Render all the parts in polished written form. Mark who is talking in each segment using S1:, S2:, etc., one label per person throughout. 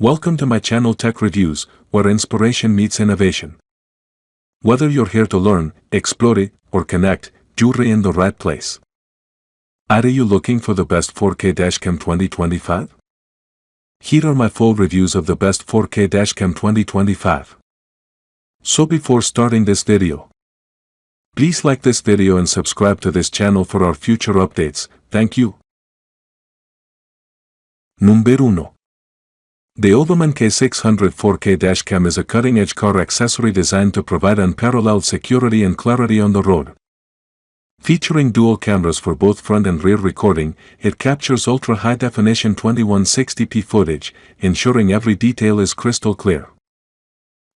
S1: Welcome to my channel Tech Reviews, where inspiration meets innovation. Whether you're here to learn, explore, or connect, you're in the right place. Are you looking for the best 4K Dashcam 2025? Here are my full reviews of the best 4K Dashcam 2025. So before starting this video, please like this video and subscribe to this channel for our future updates. Thank you. Number 1. The OVAMAN K600 4K Dashcam is a cutting-edge car accessory designed to provide unparalleled security and clarity on the road. Featuring dual cameras for both front and rear recording, it captures ultra-high-definition 2160p footage, ensuring every detail is crystal clear.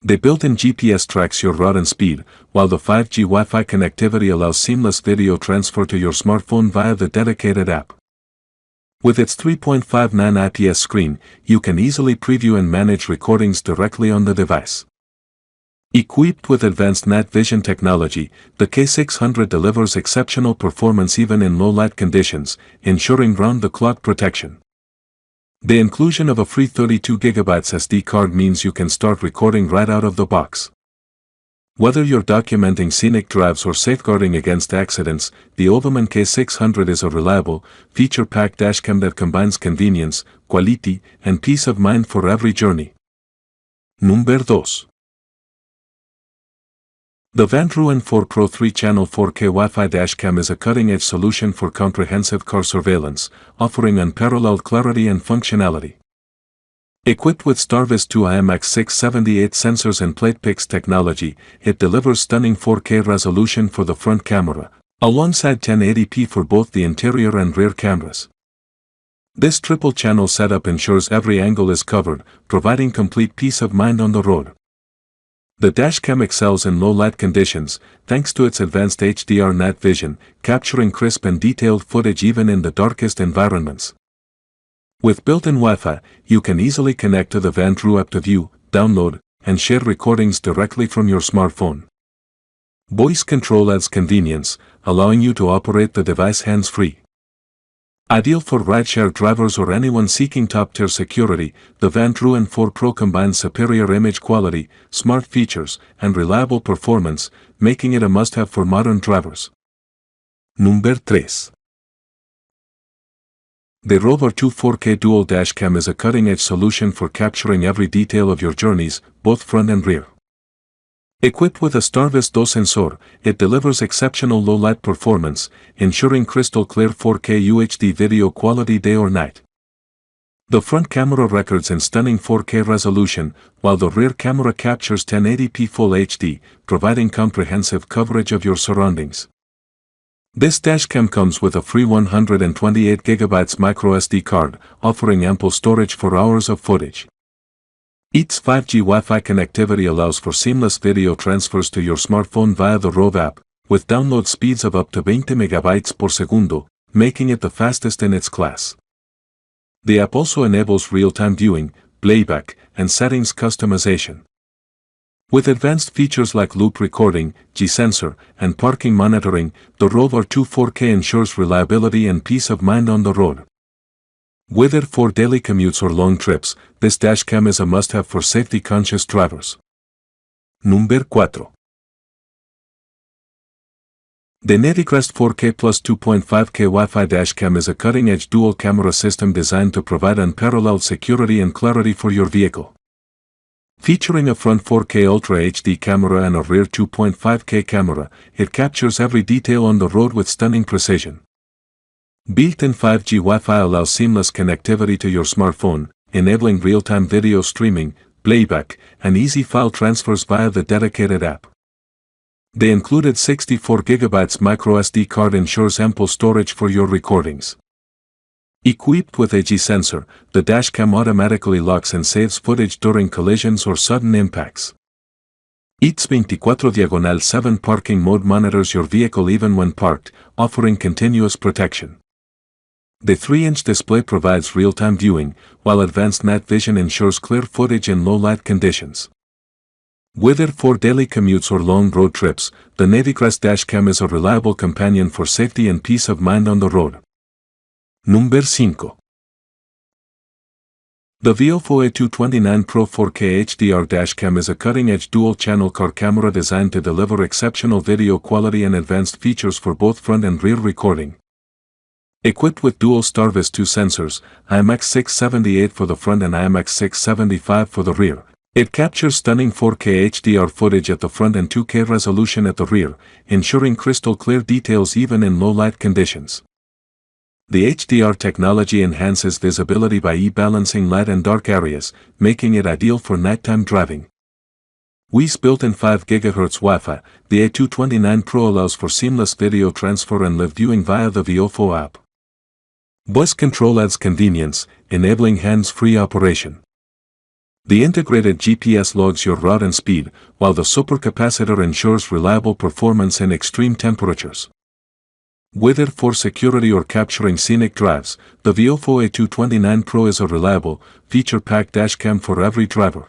S1: The built-in GPS tracks your route and speed, while the 5G Wi-Fi connectivity allows seamless video transfer to your smartphone via the dedicated app. With its 3.59 IPS screen, you can easily preview and manage recordings directly on the device. Equipped with advanced night vision technology, the K600 delivers exceptional performance even in low-light conditions, ensuring round-the-clock protection. The inclusion of a free 32GB SD card means you can start recording right out of the box. Whether you're documenting scenic drives or safeguarding against accidents, the OVAMAN K600 is a reliable, feature-packed dashcam that combines convenience, quality, and peace of mind for every journey. Number 2. The Vantrue N4 Pro 3-channel 4K Wi-Fi dashcam is a cutting-edge solution for comprehensive car surveillance, offering unparalleled clarity and functionality. Equipped with STARVIS 2 IMX678 sensors and PlatePix technology, it delivers stunning 4K resolution for the front camera, alongside 1080p for both the interior and rear cameras. This triple-channel setup ensures every angle is covered, providing complete peace of mind on the road. The dashcam excels in low-light conditions, thanks to its advanced HDR night vision, capturing crisp and detailed footage even in the darkest environments. With built-in Wi-Fi, you can easily connect to the Vantrue app to view, download, and share recordings directly from your smartphone. Voice control adds convenience, allowing you to operate the device hands-free. Ideal for rideshare drivers or anyone seeking top-tier security, the Vantrue N4 Pro combines superior image quality, smart features, and reliable performance, making it a must-have for modern drivers. Number 3. The Rover 2 4K Dual Dashcam is a cutting-edge solution for capturing every detail of your journeys, both front and rear. Equipped with a STARVIS 2 sensor, it delivers exceptional low-light performance, ensuring crystal-clear 4K UHD video quality day or night. The front camera records in stunning 4K resolution, while the rear camera captures 1080p Full HD, providing comprehensive coverage of your surroundings. This dashcam comes with a free 128GB microSD card, offering ample storage for hours of footage. Its 5G Wi-Fi connectivity allows for seamless video transfers to your smartphone via the Rove app, with download speeds of up to 20 MB per segundo, making it the fastest in its class. The app also enables real-time viewing, playback, and settings customization. With advanced features like loop recording, G-sensor, and parking monitoring, the Rover 2 4K ensures reliability and peace of mind on the road. Whether for daily commutes or long trips, this dashcam is a must-have for safety-conscious drivers. Number 4. The Navycrest 4K Plus 2.5K Wi-Fi dashcam is a cutting-edge dual-camera system designed to provide unparalleled security and clarity for your vehicle. Featuring a front 4K Ultra HD camera and a rear 2.5K camera, it captures every detail on the road with stunning precision. Built-in 5G Wi-Fi allows seamless connectivity to your smartphone, enabling real-time video streaming, playback, and easy file transfers via the dedicated app. The included 64GB microSD card ensures ample storage for your recordings. Equipped with a G-sensor, the dashcam automatically locks and saves footage during collisions or sudden impacts. Its 24/7 parking mode monitors your vehicle even when parked, offering continuous protection. The 3-inch display provides real-time viewing, while advanced night vision ensures clear footage in low-light conditions. Whether for daily commutes or long road trips, the Navycrest dashcam is a reliable companion for safety and peace of mind on the road. Number 5. The VIOFO A229 Pro 4K HDR dashcam is a cutting-edge dual-channel car camera designed to deliver exceptional video quality and advanced features for both front and rear recording. Equipped with dual STARVIS 2 sensors, IMX678 for the front and IMX675 for the rear, it captures stunning 4K HDR footage at the front and 2K resolution at the rear, ensuring crystal-clear details even in low-light conditions. The HDR technology enhances visibility by balancing light and dark areas, making it ideal for nighttime driving. With built-in 5 GHz Wi-Fi, the A229 Pro allows for seamless video transfer and live viewing via the VIOFO app. Voice control adds convenience, enabling hands-free operation. The integrated GPS logs your route and speed, while the supercapacitor ensures reliable performance in extreme temperatures. Whether for security or capturing scenic drives, the VIOFO A229 Pro is a reliable, feature-packed dashcam for every driver.